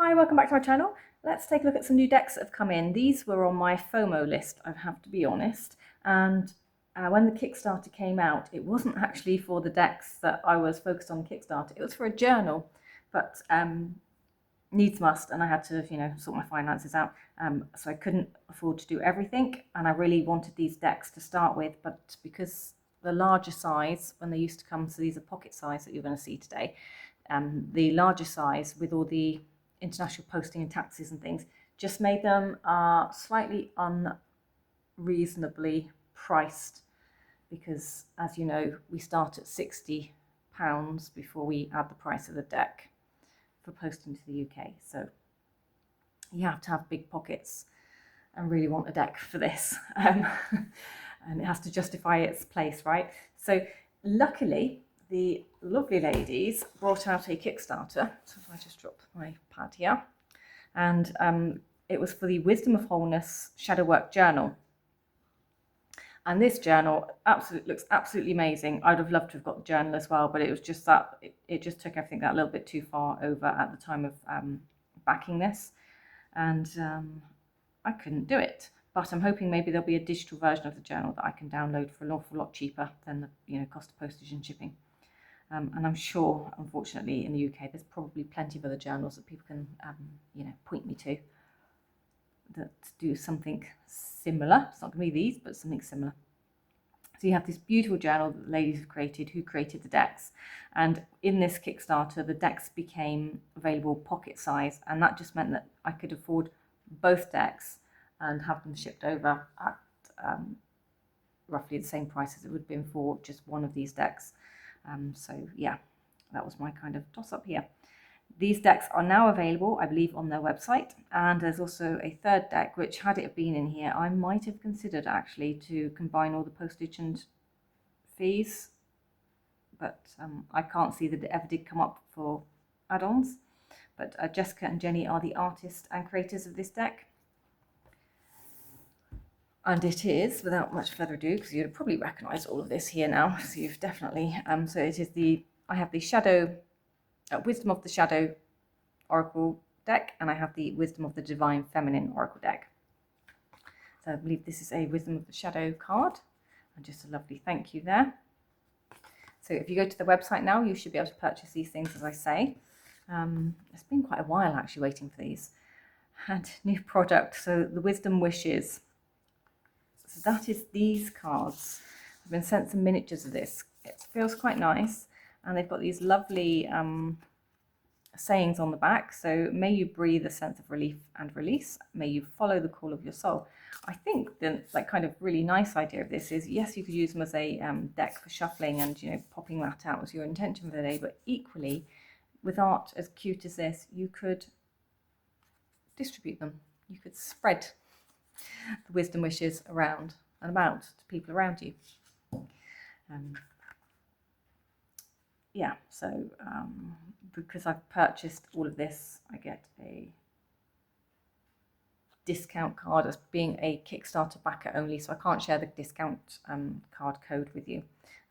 Hi, welcome back to my channel. Let's take a look at some new decks that have come in. These were on my FOMO list, I have to be honest. And when the Kickstarter came out, it wasn't actually for the decks that I was focused on Kickstarter. It was for a journal, but needs must, and I had to, sort my finances out. So I couldn't afford to do everything, and I really wanted these decks to start with, but because the larger size, when they used to come, so these are pocket size that you're going to see today, the larger size with all the international posting and taxes and things just made them slightly unreasonably priced, because as you know, we start at £60 before we add the price of the deck for posting to the UK. So you have to have big pockets and really want a deck for this. And it has to justify its place, right? So luckily, the lovely ladies brought out a Kickstarter. So if I just drop my pad here, and it was for the Wisdom of Wholeness Shadow Work Journal. And this journal looks absolutely amazing. I'd have loved to have got the journal as well, but it was just that it just took everything that little bit too far over at the time of backing this, and I couldn't do it. But I'm hoping maybe there'll be a digital version of the journal that I can download for an awful lot cheaper than the cost of postage and shipping. And I'm sure, unfortunately, in the UK, there's probably plenty of other journals that people can, point me to that do something similar. It's not going to be these, but something similar. So you have this beautiful journal that the ladies have created, who created the decks. And in this Kickstarter, the decks became available pocket size, and that just meant that I could afford both decks and have them shipped over at roughly the same price as it would have been for just one of these decks. So yeah, that was my kind of toss up here. These decks are now available, I believe, on their website, and there's also a third deck, which, had it been in here, I might have considered actually to combine all the postage and fees, but I can't see that it ever did come up for add-ons. But Jessica and Jenny are the artists and creators of this deck. And it is, without much further ado, because you'd probably recognise all of this here now, so you've definitely, so it is I have the Shadow, Wisdom of the Shadow Oracle deck, and I have the Wisdom of the Divine Feminine Oracle deck. So I believe this is a Wisdom of the Shadow card, and just a lovely thank you there. So if you go to the website now, you should be able to purchase these things, as I say. It's been quite a while actually waiting for these. And new product, so the Wisdom Wishes. So that is these cards. I've been sent some miniatures of this. It feels quite nice, and they've got these lovely sayings on the back. So may you breathe a sense of relief and release. May you follow the call of your soul. I think the kind of really nice idea of this is, yes, you could use them as a deck for shuffling and popping that out as your intention for the day, but equally with art as cute as this, you could distribute them. You could spread the wisdom wishes around and about to people around you. Yeah, so because I've purchased all of this, I get a discount card as being a Kickstarter backer only, so I can't share the discount card code with you.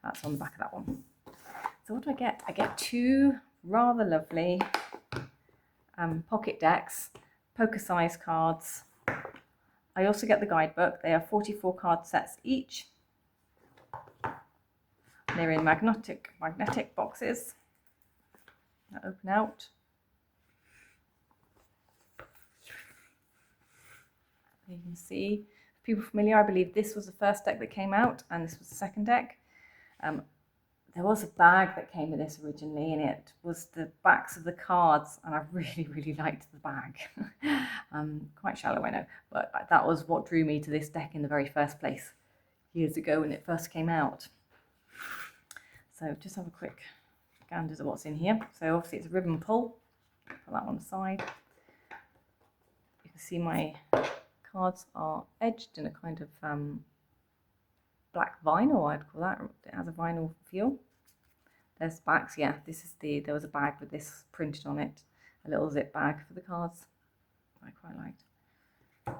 That's on the back of that one. So what do I get? I get two rather lovely pocket decks, poker size cards. I also get the guidebook. They are 44 card sets each. They're in magnetic boxes that open out. You can see, if people are familiar, I believe this was the first deck that came out, and this was the second deck. There was a bag that came with this originally, and it was the backs of the cards, and I really, really liked the bag. Quite shallow, I know, but that was what drew me to this deck in the very first place, years ago when it first came out. So just have a quick gander at what's in here. So obviously it's a ribbon pull. Put that one aside. You can see my cards are edged in a kind of black vinyl, I'd call that. It has a vinyl feel. There's backs, yeah. There was a bag with this printed on it, a little zip bag for the cards. I quite liked. You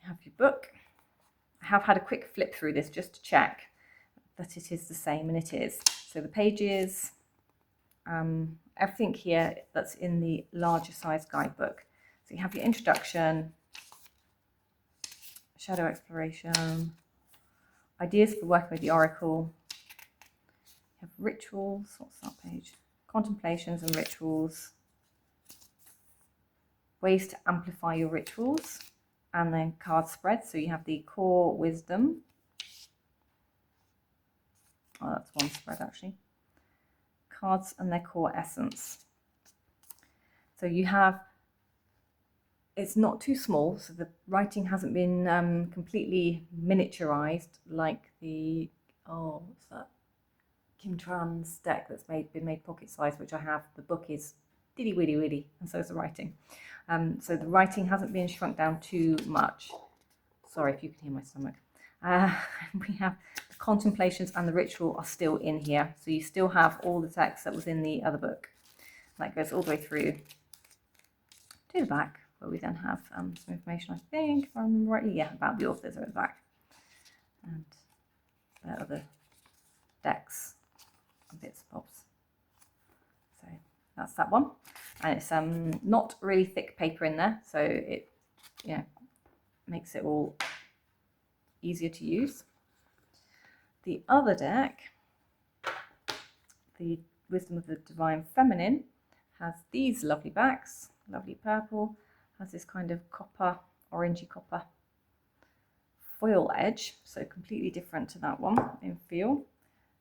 have your book. I have had a quick flip through this just to check that it is the same, and it is. So the pages everything here that's in the larger size guidebook. So you have your introduction, shadow exploration, ideas for working with the oracle. You have rituals, what's that page? Contemplations and rituals, ways to amplify your rituals, and then card spreads. So you have the core wisdom. Oh, that's one spread actually. Cards and their core essence. So you have, it's not too small, so the writing hasn't been completely miniaturized like the, oh, what's that? Kim Tran's deck that's been made pocket size, which I have. The book is diddy widdy widdy, and so is the writing. So the writing hasn't been shrunk down too much. Sorry if you can hear my stomach. We have the contemplations and the ritual are still in here. So you still have all the text that was in the other book. That goes all the way through to the back, where we then have some information, I think, if I'm right, yeah, about the authors are at the back. And the other decks and bits and bobs. So that's that one. And it's not really thick paper in there, so it makes it all easier to use. The other deck, the Wisdom of the Divine Feminine, has these lovely backs, lovely purple, has this kind of copper, orangey copper foil edge, so completely different to that one in feel.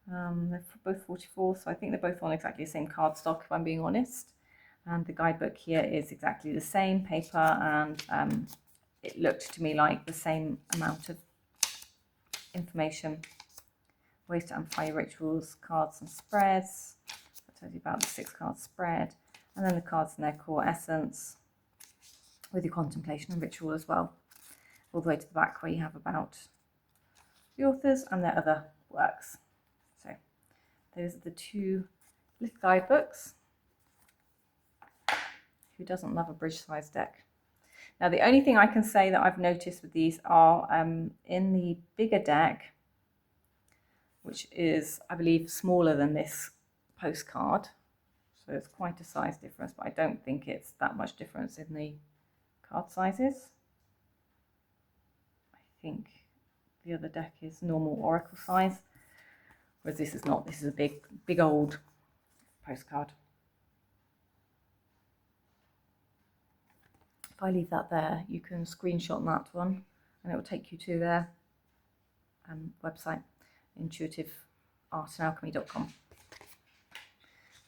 They're both 44, so I think they're both on exactly the same cardstock, if I'm being honest. And the guidebook here is exactly the same paper, and it looked to me like the same amount of information. Ways to amplify your rituals, cards and spreads. I told you about the 6-card spread, and then the cards and their core essence with your contemplation and ritual as well, all the way to the back where you have about the authors and their other works. So those are the 2 little guidebooks. Who doesn't love a bridge size deck? Now the only thing I can say that I've noticed with these are in the bigger deck, which is, I believe, smaller than this postcard. So it's quite a size difference, but I don't think it's that much difference in the card sizes. I think the other deck is normal oracle size, whereas this is not. This is a big old postcard. If I leave that there, you can screenshot that one and it will take you to their website, IntuitiveArt&Alchemy.com.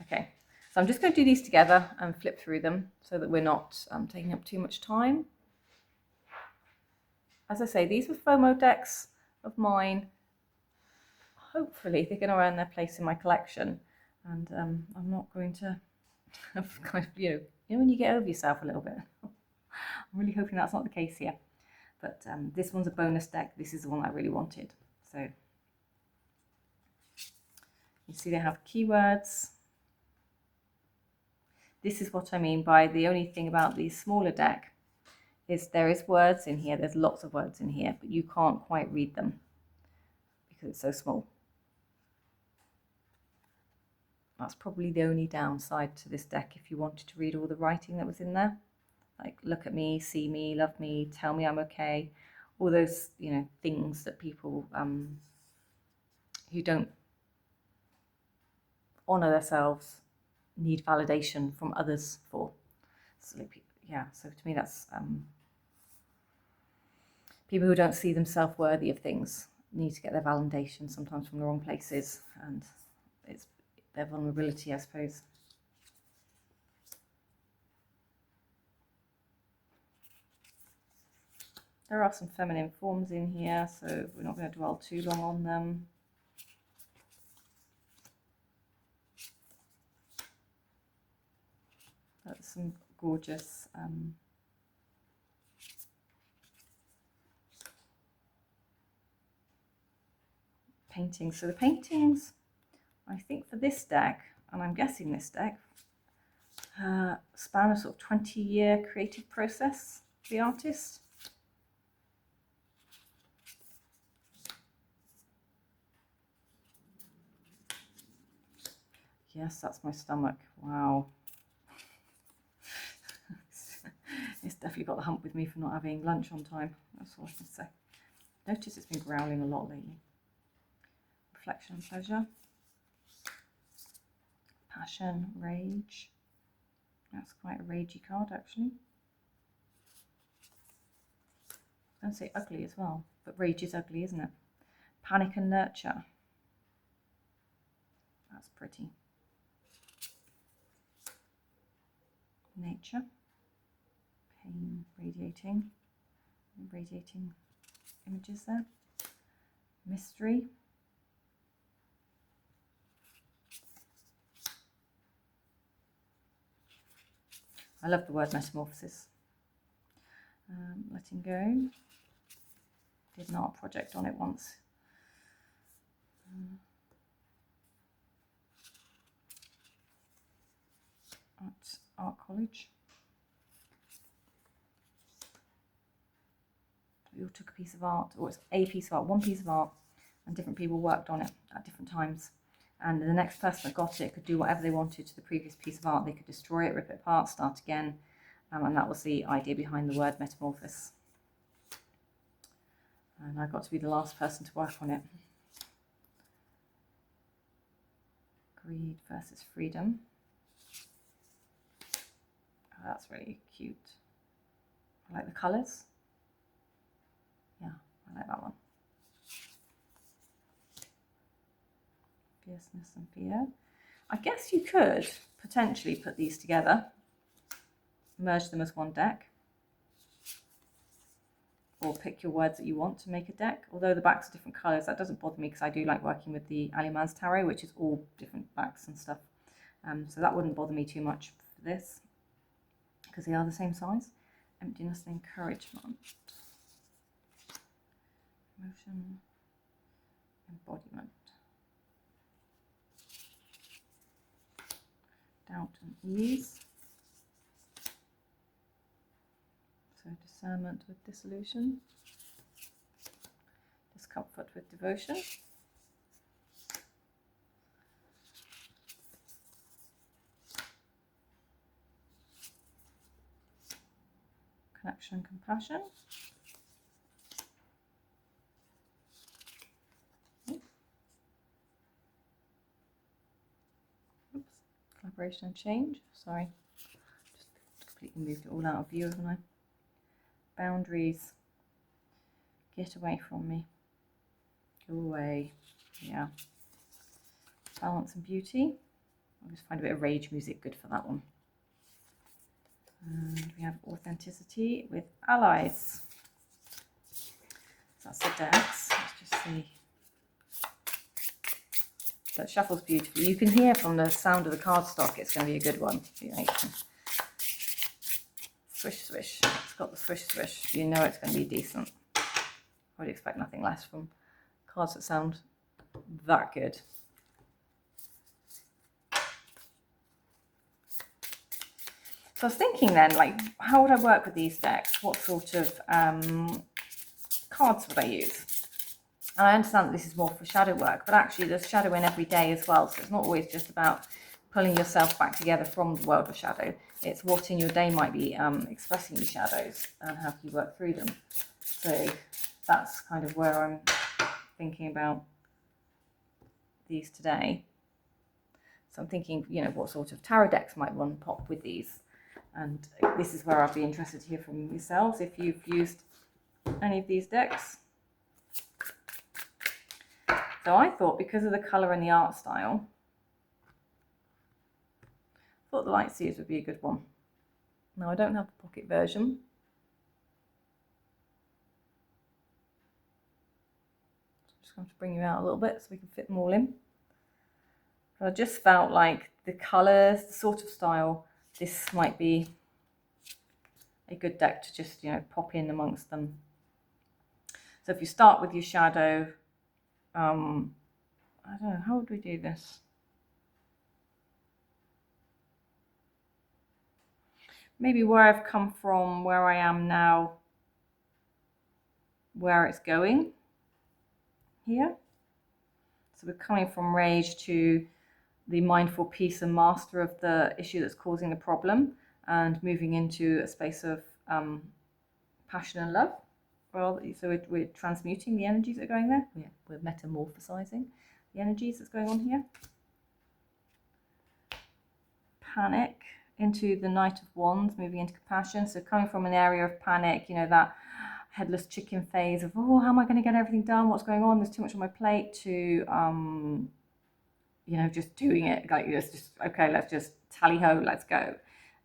Okay, so I'm just going to do these together and flip through them so that we're not taking up too much time. As I say, these were FOMO decks of mine. Hopefully they're going to earn their place in my collection, and I'm not going to have kind of, you know when you get over yourself a little bit. I'm really hoping that's not the case here. But this one's a bonus deck. This is the one I really wanted. So you see they have keywords. This is what I mean by the only thing about the smaller deck is there is words in here. There's lots of words in here, but you can't quite read them because it's so small. That's probably the only downside to this deck if you wanted to read all the writing that was in there. Like, look at me, see me, love me, tell me I'm okay. All those, things that people who don't honor themselves need validation from others for. So, so to me that's people who don't see themselves worthy of things need to get their validation sometimes from the wrong places, and it's their vulnerability, I suppose. There are some feminine forms in here, so we're not going to dwell too long on them. That's some gorgeous paintings. So the paintings, I think for this deck, and I'm guessing this deck, span a sort of 20-year creative process for the artist. Yes, that's my stomach. Wow. It's definitely got the hump with me for not having lunch on time. That's all I can say. Notice it's been growling a lot lately. Reflection and pleasure. Passion, rage. That's quite a ragey card, actually. I was going to say ugly as well, but rage is ugly, isn't it? Panic and nurture. That's pretty. Nature. Pain, radiating images there. Mystery. I love the word metamorphosis. Letting go. Did an art project on it once. At art college. We all took a piece of art, or it's a piece of art, one piece of art, and different people worked on it at different times. And the next person that got it could do whatever they wanted to the previous piece of art. They could destroy it, rip it apart, start again. And that was the idea behind the word metamorphosis. And I got to be the last person to work on it. Greed versus freedom. Oh, that's really cute. I like the colours. Yeah, I like that one. Fierceness and fear. I guess you could potentially put these together, merge them as one deck, or pick your words that you want to make a deck. Although the backs are different colours, that doesn't bother me because I do like working with the Aliman's Tarot, which is all different backs and stuff. So that wouldn't bother me too much for this because they are the same size. Emptiness and encouragement. Emotion, embodiment. Doubt and ease. So discernment with dissolution. Discomfort with devotion. Connection and compassion. Oops. Collaboration and change. Sorry. Just completely moved it all out of view, haven't I? Boundaries. Get away from me. Go away. Yeah. Balance and beauty. I just find a bit of rage music good for that one. And we have authenticity with allies. So that's the decks. Let's just see. So it shuffles beautifully. You can hear from the sound of the cardstock it's going to be a good one. You know, swish, swish. It's got the swish, swish. You know it's going to be decent. I would expect nothing less from cards that sound that good. So I was thinking then, like, how would I work with these decks? What sort of cards would I use? And I understand that this is more for shadow work, but actually there's shadow in every day as well. So it's not always just about pulling yourself back together from the world of shadow. It's what in your day might be expressing these shadows and how you work through them. So that's kind of where I'm thinking about these today. So I'm thinking, you know, what sort of tarot decks might one pop with these. And this is where I'd be interested to hear from yourselves if you've used any of these decks. So I thought, because of the colour and the art style, I thought the Light Seers would be a good one. Now I don't have the pocket version. Just going to bring you out a little bit so we can fit them all in. But I just felt like the colours, the sort of style, this might be a good deck to just, you know, pop in amongst them. So if you start with your shadow, I don't know, how would we do this? Maybe where I've come from, where I am now, where it's going here. So we're coming from rage to the mindful peace and master of the issue that's causing the problem, and moving into a space of passion and love. Well, so we're transmuting the energies that are going there. We're metamorphosizing the energies that's going on here. Panic into the Knight of Wands, moving into compassion. So coming from an area of panic, you know, that headless chicken phase of, oh, how am I going to get everything done? What's going on? There's too much on my plate, to, you know, just doing it. Like, it's just, okay, let's just tally ho, let's go.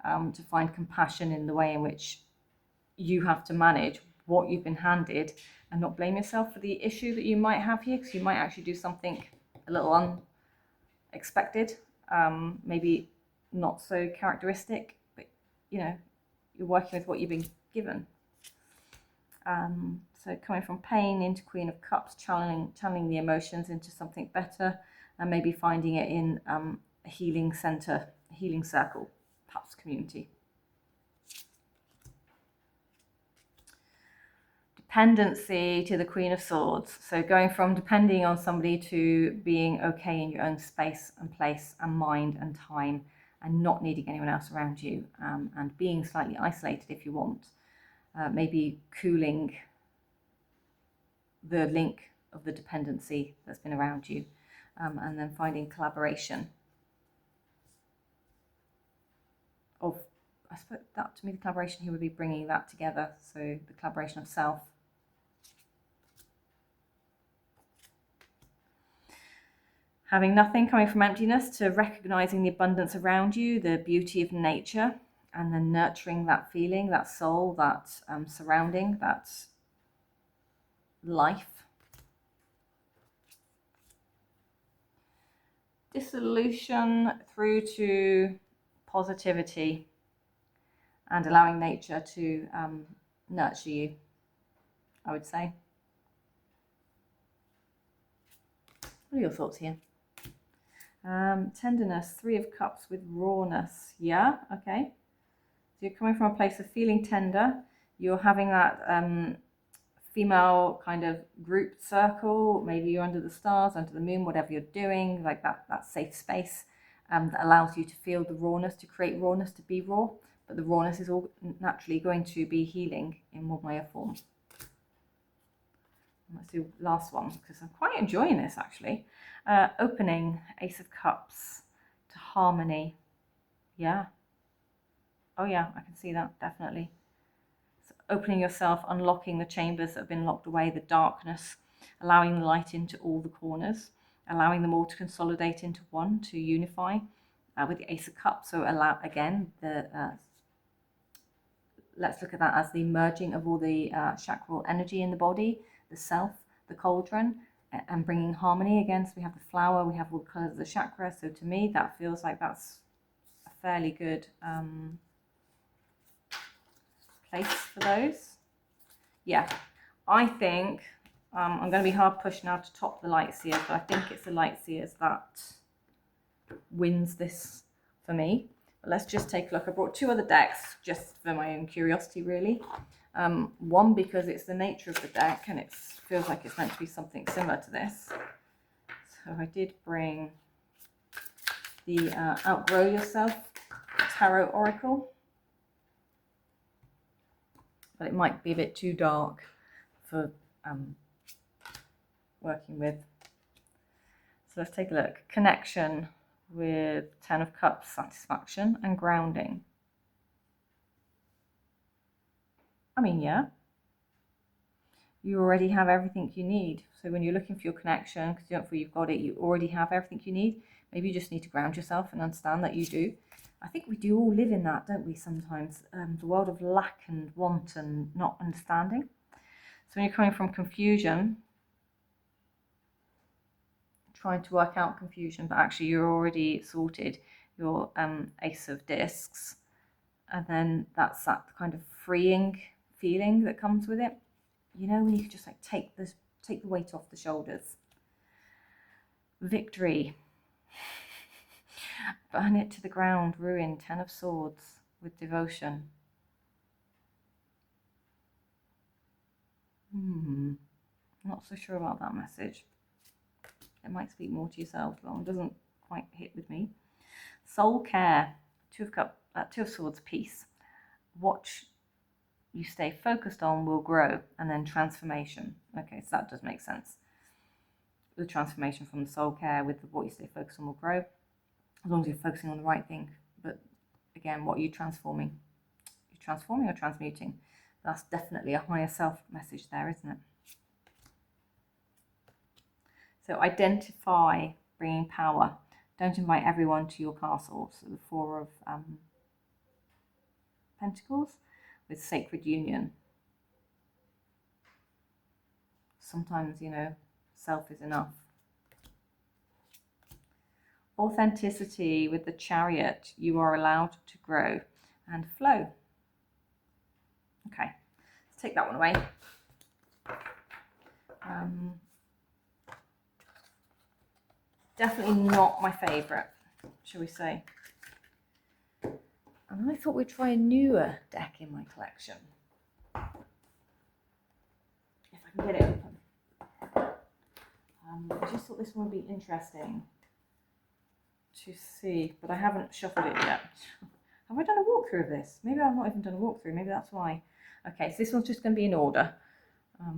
To find compassion in the way in which you have to manage what you've been handed, and not blame yourself for the issue that you might have here, because you might actually do something a little unexpected, maybe not so characteristic, but you know, you're working with what you've been given. So coming from pain into Queen of Cups, channeling the emotions into something better, and maybe finding it in a healing center, a healing circle, perhaps community. Dependency to the Queen of Swords. So going from depending on somebody to being okay in your own space and place and mind and time, and not needing anyone else around you, and being slightly isolated if you want. Maybe cooling the link of the dependency that's been around you, and then finding collaboration of, I suppose that to me, the collaboration here would be bringing that together. So the collaboration of self. Having nothing, coming from emptiness to recognizing the abundance around you, the beauty of nature, and then nurturing that feeling, that soul, that surrounding, that life. Dissolution through to positivity, and allowing nature to nurture you, I would say. What are your thoughts here? Tenderness, Three of Cups with rawness. Yeah, okay. So you're coming from a place of feeling tender. You're having that female kind of group circle. Maybe you're under the stars, under the moon, whatever you're doing, like that safe space that allows you to feel the rawness, to create rawness, to be raw. But the rawness is all naturally going to be healing in one way or form. Let's do last one, because I'm quite enjoying this actually. Opening, Ace of Cups, to harmony. Yeah. Oh yeah, I can see that, definitely. So opening yourself, unlocking the chambers that have been locked away, the darkness, allowing the light into all the corners, allowing them all to consolidate into one, to unify with the Ace of Cups. So allow, again, let's look at that as the merging of all the chakral energy in the body, the self, the cauldron, and bringing harmony again. So we have the flower, we have all the colours of the chakra. So to me, that feels like that's a fairly good place for those. Yeah, I think I'm going to be hard pushed now to top the Light Seers, but I think it's the Light Seers that wins this for me. But let's just take a look. I brought two other decks just for my own curiosity, really. One, because it's the nature of the deck and it feels like it's meant to be something similar to this. So I did bring the Outgrow Yourself Tarot Oracle, but it might be a bit too dark for working with. So let's take a look. Connection with Ten of Cups, satisfaction and grounding. I mean, yeah, you already have everything you need. So when you're looking for your connection, because you don't feel you've got it, you already have everything you need. Maybe you just need to ground yourself and understand that you do. I think we do all live in that, don't we, sometimes? The world of lack and want and not understanding. So when you're coming from confusion, trying to work out confusion, but actually you're already sorted, your Ace of Discs. And then that's that kind of freeing feeling that comes with it. You know, when you can just like take the weight off the shoulders. Victory. Burn it to the ground, ruin, Ten of Swords with devotion. Not so sure about that message. It might speak more to yourself, but it doesn't quite hit with me. Soul care, Two of Swords, peace. What you stay focused on will grow, and then transformation. Okay, so that does make sense. The transformation from the soul care with what you stay focused on will grow, as long as you're focusing on the right thing. But again, what are you transforming? You're transforming or transmuting? That's definitely a higher self message there, isn't it? So identify bringing power. Don't invite everyone to your castle. So the Four of Pentacles with sacred union. Sometimes, you know, self is enough. Authenticity with the Chariot. You are allowed to grow and flow. Okay, let's take that one away. Definitely not my favourite, shall we say. And I thought we'd try a newer deck in my collection. If I can get it open. I just thought this one would be interesting to see, but I haven't shuffled it yet. Have I done a walkthrough of this? Maybe I've not even done a walkthrough, maybe that's why. Okay, so this one's just going to be in order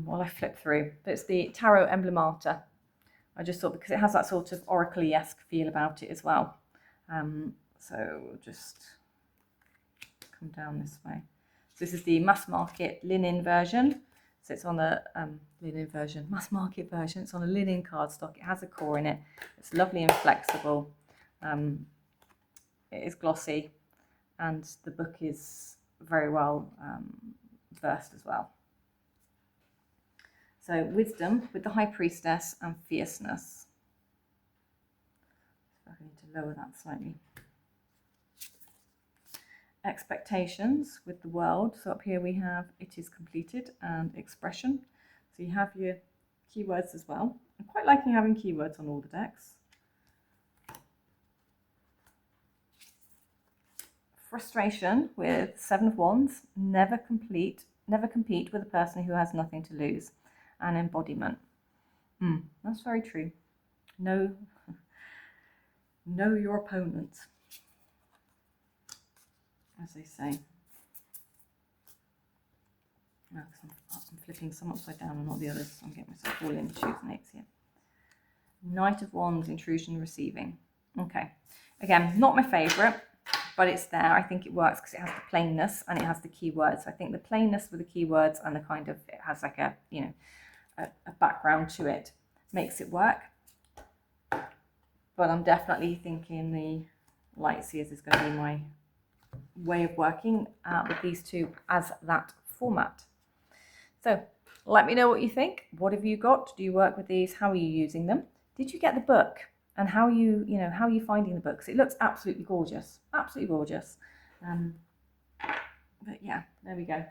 while I flip through. But it's the Tarot Emblemata. I just thought because it has that sort of oracle-esque feel about it as well. So we'll just come down this way. So this is the mass market linen version. So it's on a linen version, mass market version. It's on a linen cardstock. It has a core in it. It's lovely and flexible. It is glossy, and the book is very well versed as well. So wisdom with the High Priestess and fierceness. So I need to lower that slightly. Expectations with the world. So up here we have it is completed and expression. So you have your keywords as well. I'm quite liking having keywords on all the decks. Frustration with Seven of Wands. Never compete with a person who has nothing to lose. And embodiment. That's very true. Know your opponent, as they say. No, I'm flipping some upside down and not the others. So I'm getting myself all in shoes and aches here. Knight of Wands, intrusion, receiving. Okay. Again, not my favourite, but it's there. I think it works because it has the plainness and it has the keywords. So I think the plainness with the keywords and the kind of, it has like a, you know, a background to it makes it work. But I'm definitely thinking the Light Seers is going to be my way of working with these two as that format. So let me know what you think. What have you got? Do you work with these? How are you using them? Did you get the book? And how are you, how are you finding the books? It looks absolutely gorgeous. Absolutely gorgeous. But yeah, there we go.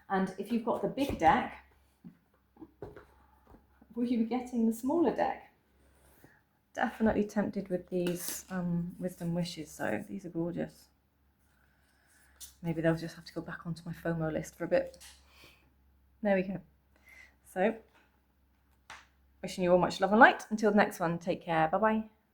And if you've got the big deck, will you be getting the smaller deck? Definitely tempted with these wisdom wishes, so these are gorgeous. Maybe they'll just have to go back onto my FOMO list for a bit. There we go. So, wishing you all much love and light. Until the next one, take care. Bye-bye.